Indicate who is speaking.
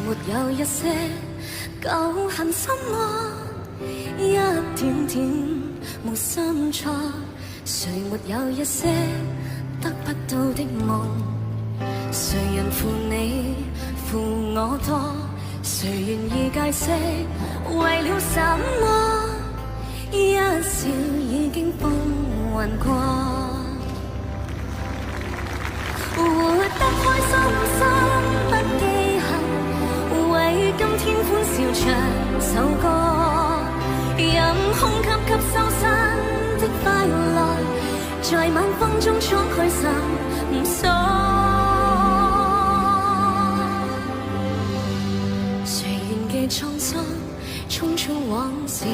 Speaker 1: 沒有一些舊恨心魔，一點點無心錯，誰沒有一些得不到的夢？誰人負你負我多？誰願意解釋為了什麼？一笑已經風雲過，活得開心心不記恨，為今天歡笑唱首歌，任空吸吸收身的快樂，在晚風中敞開心鎖。誰願記滄桑，匆匆往事。